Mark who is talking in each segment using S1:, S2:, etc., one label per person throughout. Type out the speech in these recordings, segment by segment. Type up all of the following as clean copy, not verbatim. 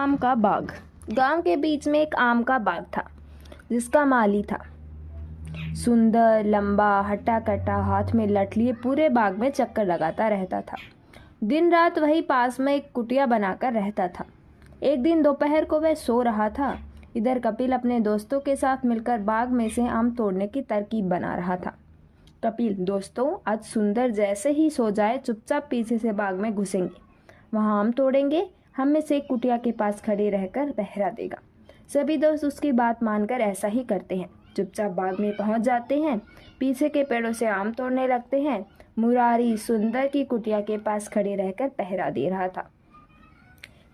S1: आम का बाग। गांव के बीच में एक आम का बाग था, जिसका माली था सुंदर, लंबा, हट्टा कट्टा, हाथ में लठ लिए पूरे बाग में चक्कर लगाता रहता था। दिन रात वही पास में एक कुटिया बनाकर रहता था। एक दिन दोपहर को वह सो रहा था। इधर कपिल अपने दोस्तों के साथ मिलकर बाग में से आम तोड़ने की तरकीब बना रहा था। कपिल, दोस्तों, आज सुंदर जैसे ही सो जाए चुपचाप पीछे से बाग में घुसेंगे, वहाँ आम तोड़ेंगे, हम में से एक कुटिया के पास खड़े रहकर पहरा देगा। सभी दोस्त उसकी बात मानकर ऐसा ही करते हैं। चुपचाप बाग में पहुंच जाते हैं, पीछे के पेड़ों से आम तोड़ने लगते हैं। मुरारी सुंदर की कुटिया के पास खड़े रहकर पहरा दे रहा था।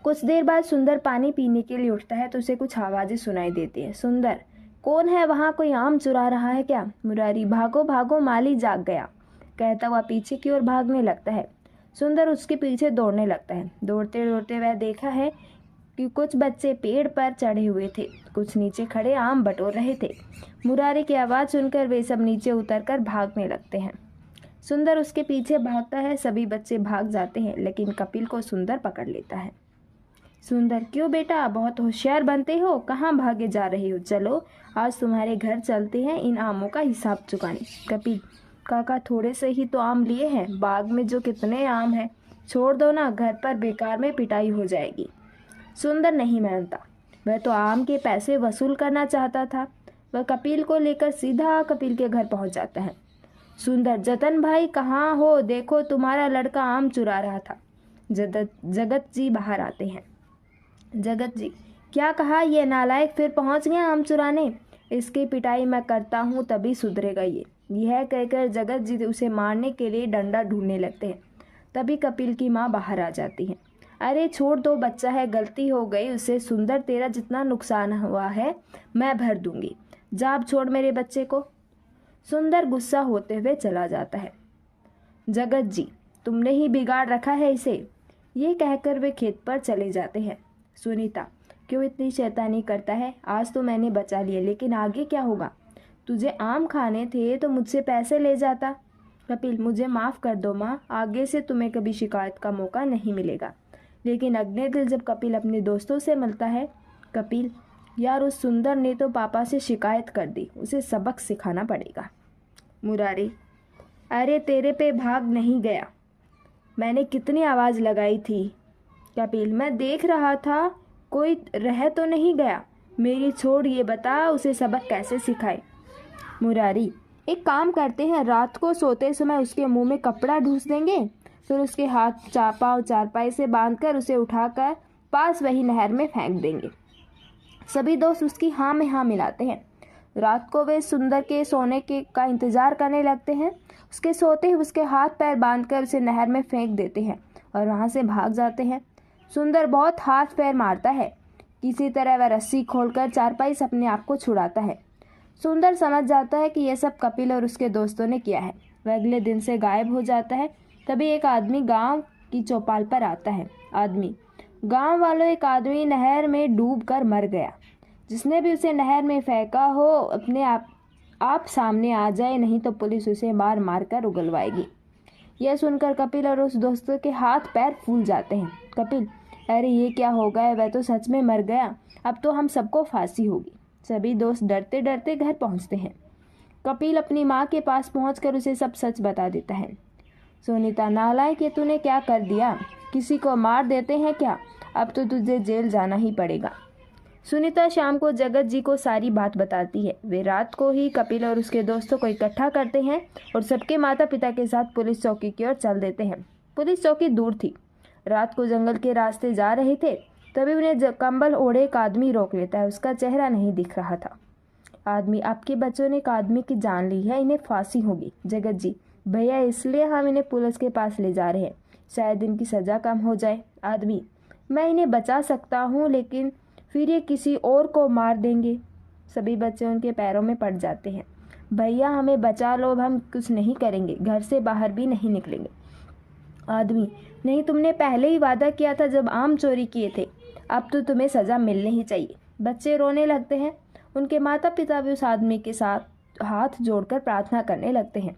S1: कुछ देर बाद सुंदर पानी पीने के लिए उठता है तो उसे कुछ आवाजें सुनाई देती है। सुंदर, कौन है वहाँ? कोई आम चुरा रहा है क्या? मुरारी, भागो भागो, माली जाग गया, कहता हुआ पीछे की ओर भागने लगता है। सुंदर उसके पीछे दौड़ने लगता है। दौड़ते दौड़ते वह देखा है कि कुछ बच्चे पेड़ पर चढ़े हुए थे, कुछ नीचे खड़े आम बटोर रहे थे। मुरारी की आवाज़ सुनकर वे सब नीचे उतरकर भागने लगते हैं। सुंदर उसके पीछे भागता है। सभी बच्चे भाग जाते हैं, लेकिन कपिल को सुंदर पकड़ लेता है। सुंदर, क्यों बेटा, बहुत होशियार बनते हो, कहाँ भागे जा रहे हो? चलो आज तुम्हारे घर चलते हैं इन आमों का हिसाब चुकाने। कपिल, काका, थोड़े से ही तो आम लिए हैं, बाग में जो कितने आम हैं, छोड़ दो ना, घर पर बेकार में पिटाई हो जाएगी। सुंदर नहीं मानता। वह तो आम के पैसे वसूल करना चाहता था। वह कपिल को लेकर सीधा कपिल के घर पहुंच जाता है। सुंदर, जतन भाई कहाँ हो? देखो तुम्हारा लड़का आम चुरा रहा था। जगत जी बाहर आते हैं। जगत जी, क्या कहा? ये नालायक फिर पहुंच गया आम चुराने। इसकी पिटाई मैं करता हूँ तभी सुधरेगा ये। यह कहकर जगत जी उसे मारने के लिए डंडा ढूंढने लगते हैं। तभी कपिल की माँ बाहर आ जाती है। अरे छोड़ दो, बच्चा है, गलती हो गई उसे। सुंदर, तेरा जितना नुकसान हुआ है मैं भर दूंगी। जा अब छोड़ मेरे बच्चे को। सुंदर गुस्सा होते हुए चला जाता है। जगत जी, तुमने ही बिगाड़ रखा है इसे। ये कहकर वे खेत पर चले जाते हैं। सुनीता, क्यों इतनी शैतानी करता है? आज तो मैंने बचा लिया, लेकिन आगे क्या होगा? तुझे आम खाने थे तो मुझसे पैसे ले जाता। कपिल, मुझे माफ़ कर दो माँ, आगे से तुम्हें कभी शिकायत का मौका नहीं मिलेगा। लेकिन अगले दिन जब कपिल अपने दोस्तों से मिलता है, कपिल, यार उस सुंदर ने तो पापा से शिकायत कर दी, उसे सबक सिखाना पड़ेगा। मुरारी, अरे तेरे पे भाग नहीं गया, मैंने कितनी आवाज़ लगाई थी। कपिल, मैं देख रहा था, कोई रह तो नहीं गया। मेरी छोड़, ये बता उसे सबक कैसे सिखाए। मुरारी, एक काम करते हैं, रात को सोते समय उसके मुंह में कपड़ा ढूंस देंगे, फिर उसके हाथ चापाव चारपाई से बांधकर उसे उठाकर पास वही नहर में फेंक देंगे। सभी दोस्त उसकी हाँ में हाँ मिलाते हैं। रात को वे सुंदर के सोने के का इंतजार करने लगते हैं। उसके सोते ही उसके हाथ पैर बांधकर उसे नहर में फेंक देते हैं और वहाँ से भाग जाते हैं। सुंदर बहुत हाथ पैर मारता है। किसी तरह वह रस्सी खोलकर चारपाई से अपने आप को छुड़ाता है। सुंदर समझ जाता है कि यह सब कपिल और उसके दोस्तों ने किया है। वह अगले दिन से गायब हो जाता है। तभी एक आदमी गांव की चौपाल पर आता है। आदमी, गांव वालों, एक आदमी नहर में डूबकर मर गया। जिसने भी उसे नहर में फेंका हो अपने आप सामने आ जाए, नहीं तो पुलिस उसे मार मार कर उगलवाएगी। यह सुनकर कपिल और उस दोस्तों के हाथ पैर फूल जाते हैं। कपिल, अरे ये क्या हो गया? वह तो सच में मर गया, अब तो हम सबको फांसी होगी। सभी दोस्त डरते डरते घर पहुंचते हैं। कपिल अपनी माँ के पास पहुंचकर उसे सब सच बता देता है। सुनीता, नालायक, ये तूने क्या कर दिया? किसी को मार देते हैं क्या? अब तो तुझे जेल जाना ही पड़ेगा। सुनीता शाम को जगत जी को सारी बात बताती है। वे रात को ही कपिल और उसके दोस्तों को इकट्ठा करते हैं और सबके माता पिता के साथ पुलिस चौकी की ओर चल देते हैं। पुलिस चौकी दूर थी। रात को जंगल के रास्ते जा रहे थे, तभी उन्हें कंबल ओढ़े एक आदमी रोक लेता है। उसका चेहरा नहीं दिख रहा था। आदमी, आपके बच्चों ने एक आदमी की जान ली है, इन्हें फांसी होगी। जगत जी, भैया, इसलिए हम इन्हें पुलिस के पास ले जा रहे हैं, शायद इनकी सज़ा कम हो जाए। आदमी, मैं इन्हें बचा सकता हूँ, लेकिन फिर ये किसी और को मार देंगे। सभी बच्चे उनके पैरों में पड़ जाते हैं। भैया, हमें बचा लो, अब हम कुछ नहीं करेंगे, घर से बाहर भी नहीं निकलेंगे। आदमी, नहीं, तुमने पहले ही वादा किया था जब आम चोरी किए थे, अब तो तुम्हें सज़ा मिलनी ही चाहिए। बच्चे रोने लगते हैं। उनके माता पिता भी उस आदमी के साथ हाथ जोड़कर प्रार्थना करने लगते हैं।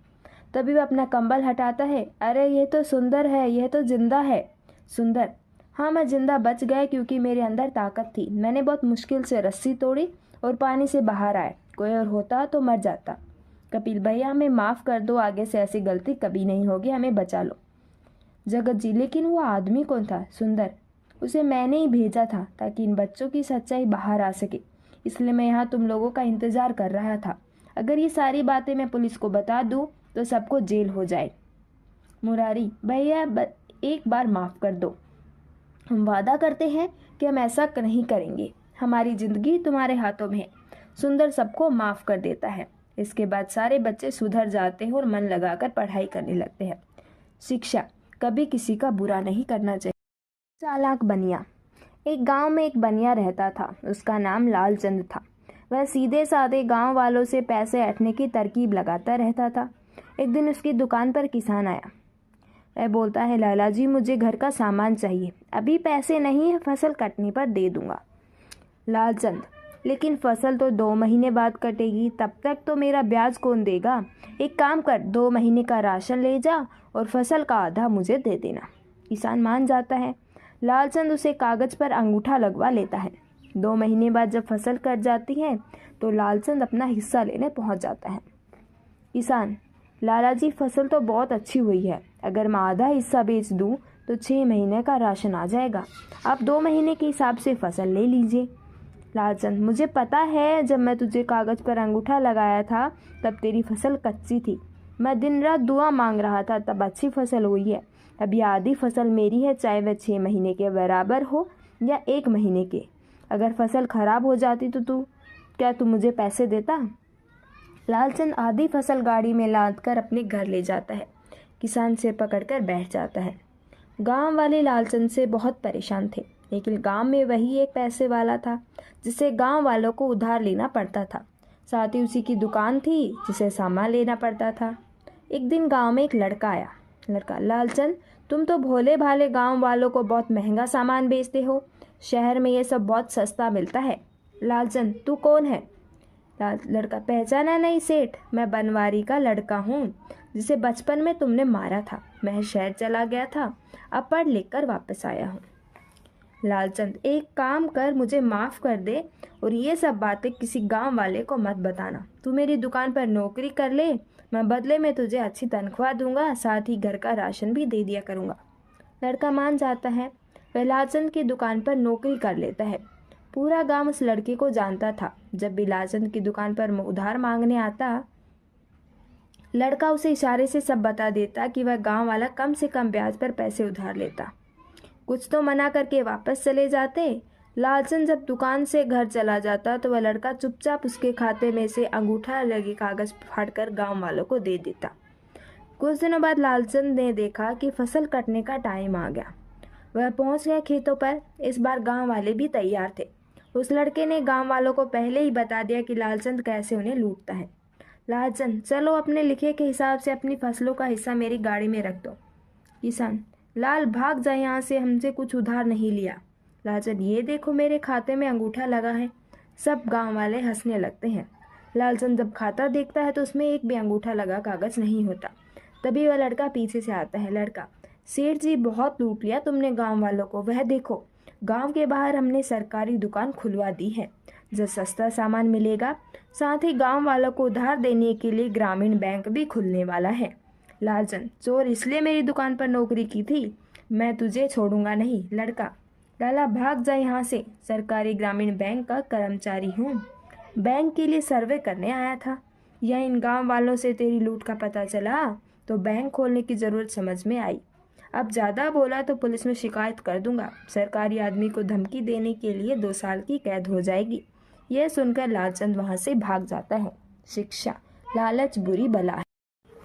S1: तभी वह अपना कंबल हटाता है। अरे ये तो सुंदर है, यह तो जिंदा है। सुंदर, हाँ, मैं जिंदा बच गया क्योंकि मेरे अंदर ताकत थी। मैंने बहुत मुश्किल से रस्सी तोड़ी और पानी से बाहर आए। कोई और होता तो मर जाता। कपिल भैया, हमें माफ़ कर दो, आगे से ऐसी गलती कभी नहीं होगी, हमें बचा लो। जगत जी, लेकिन वो आदमी कौन था? सुंदर। उसे मैंने ही भेजा था ताकि इन बच्चों की सच्चाई बाहर आ सके, इसलिए मैं यहाँ तुम लोगों का इंतज़ार कर रहा था। अगर ये सारी बातें मैं पुलिस को बता दूँ तो सबको जेल हो जाए। मुरारी भैया, एक बार माफ़ कर दो। हम वादा करते हैं कि हम ऐसा नहीं करेंगे। हमारी ज़िंदगी तुम्हारे हाथों में है। सुंदर सबको माफ़ कर देता है। इसके बाद सारे बच्चे सुधर जाते हैं और मन लगाकर पढ़ाई करने लगते हैं। शिक्षा, कभी किसी का बुरा नहीं करना चाहिए। चालाक बनिया। एक गांव में एक बनिया रहता था। उसका नाम लालचंद था। वह सीधे साधे गांव वालों से पैसे ऐंठने की तरकीब लगाता रहता था। एक दिन उसकी दुकान पर किसान आया। वह बोलता है, लाला जी, मुझे घर का सामान चाहिए। अभी पैसे नहीं है, फसल कटने पर दे दूंगा। लालचंद, लेकिन फसल तो 2 महीने बाद कटेगी, तब तक तो मेरा ब्याज कौन देगा? एक काम कर, 2 महीने का राशन ले जा और फसल का आधा मुझे दे देना। किसान मान जाता है। लालचंद उसे कागज पर अंगूठा लगवा लेता है। 2 महीने बाद जब फसल कट जाती है तो लालचंद अपना हिस्सा लेने पहुंच जाता है। किसान, लाला जी, फसल तो बहुत अच्छी हुई है। अगर मैं आधा हिस्सा बेच दूं तो 6 महीने का राशन आ जाएगा। आप 2 महीने के हिसाब से फसल ले लीजिए। लालचंद, मुझे पता है, जब मैं तुझे कागज पर अंगूठा लगाया था तब तेरी फसल कच्ची थी। मैं दिन रात दुआ मांग रहा था, तब अच्छी फसल हुई है। अभी आधी फसल मेरी है, चाहे वह 6 महीने के बराबर हो या 1 महीने के। अगर फसल खराब हो जाती तो क्या तू मुझे पैसे देता? लालचंद आधी फसल गाड़ी में लाद कर अपने घर ले जाता है। किसान से पकड़कर बैठ जाता है। गांव वाले लालचंद से बहुत परेशान थे, लेकिन गांव में वही एक पैसे वाला था जिसे गांव वालों को उधार लेना पड़ता था। साथ ही उसी की दुकान थी जिसे सामान लेना पड़ता था। एक दिन गांव में एक लड़का आया। लड़का, लालचंद, तुम तो भोले भाले गांव वालों को बहुत महंगा सामान बेचते हो। शहर में ये सब बहुत सस्ता मिलता है। लालचंद, तू कौन है? लड़का, पहचाना नहीं सेठ, मैं बनवारी का लड़का हूँ जिसे बचपन में तुमने मारा था। मैं शहर चला गया था, अब पढ़ लिख कर वापस आया हूँ। लालचंद, एक काम कर, मुझे माफ़ कर दे और ये सब बातें किसी गांव वाले को मत बताना। तू मेरी दुकान पर नौकरी कर ले, मैं बदले में तुझे अच्छी तनख्वाह दूंगा, साथ ही घर का राशन भी दे दिया करूँगा। लड़का मान जाता है। वह लालचंद की दुकान पर नौकरी कर लेता है। पूरा गांव उस लड़के को जानता था। जब भी लालचंद की दुकान पर उधार मांगने आता, लड़का उसे इशारे से सब बता देता कि वह गांव वाला कम से कम ब्याज पर पैसे उधार लेता। कुछ तो मना करके वापस चले जाते। लालचंद जब दुकान से घर चला जाता तो वह लड़का चुपचाप उसके खाते में से अंगूठा लगे कागज फाड़कर गांव वालों को दे देता। कुछ दिनों बाद लालचंद ने देखा कि फसल कटने का टाइम आ गया। वह पहुंच गया खेतों पर। इस बार गांव वाले भी तैयार थे। उस लड़के ने गांव वालों को पहले ही बता दिया कि लालचंद कैसे उन्हें लूटता है। लालचंद, चलो अपने लिखे के हिसाब से अपनी फसलों का हिस्सा मेरी गाड़ी में रख दो। किसान, लाल भाग जा यहाँ से, हमसे कुछ उधार नहीं लिया। लालचंद, ये देखो मेरे खाते में अंगूठा लगा है। सब गांव वाले हंसने लगते हैं। लालचंद जब खाता देखता है तो उसमें एक भी अंगूठा लगा कागज नहीं होता। तभी वह लड़का पीछे से आता है। लड़का, सेठ जी, बहुत लूट लिया तुमने गांव वालों को। वह देखो, गांव के बाहर हमने सरकारी दुकान खुलवा दी है, जो सस्ता सामान मिलेगा। साथ ही गांव वालों को उधार देने के लिए ग्रामीण बैंक भी खुलने वाला है। लालचंद, चोर इसलिए मेरी दुकान पर नौकरी की थी, मैं तुझे छोड़ूंगा नहीं। लड़का, लाला भाग जा यहाँ से, सरकारी ग्रामीण बैंक का कर्मचारी हूँ, बैंक के लिए सर्वे करने आया था। यह इन गांव वालों से तेरी लूट का पता चला तो बैंक खोलने की ज़रूरत समझ में आई। अब ज़्यादा बोला तो पुलिस में शिकायत कर दूंगा। सरकारी आदमी को धमकी देने के लिए 2 साल की कैद हो जाएगी। यह सुनकर लालचंद वहाँ से भाग जाता है। शिक्षा, लालच बुरी बला है।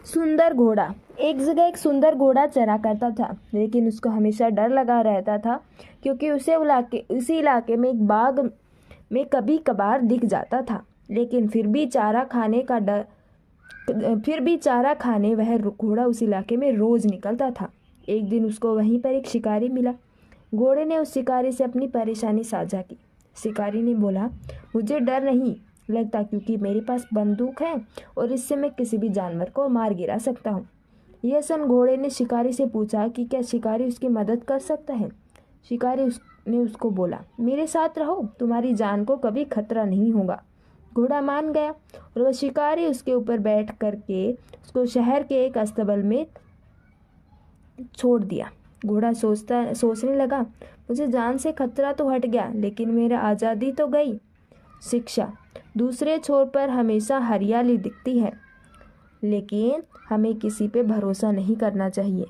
S1: सुंदर घोड़ा। एक जगह एक सुंदर घोड़ा चरा करता था, लेकिन उसको हमेशा डर लगा रहता था क्योंकि उसी इलाके में एक बाघ में कभी कभार दिख जाता था। लेकिन फिर भी चारा खाने वह घोड़ा उस इलाके में रोज निकलता था। एक दिन उसको वहीं पर एक शिकारी मिला। घोड़े ने उस शिकारी से अपनी परेशानी साझा की। शिकारी ने बोला, मुझे डर नहीं लगता क्योंकि मेरे पास बंदूक है और इससे मैं किसी भी जानवर को मार गिरा सकता हूँ। यह सुन घोड़े ने शिकारी से पूछा कि क्या शिकारी उसकी मदद कर सकता है। शिकारी ने उसको बोला, मेरे साथ रहो, तुम्हारी जान को कभी खतरा नहीं होगा। घोड़ा मान गया और वह शिकारी उसके ऊपर बैठ करके उसको शहर के एक अस्तबल में छोड़ दिया। घोड़ा सोचने लगा, मुझे जान से खतरा तो हट गया, लेकिन मेरा आज़ादी तो गई। शिक्षा, दूसरे छोर पर हमेशा हरियाली दिखती है, लेकिन हमें किसी पे भरोसा नहीं करना चाहिए।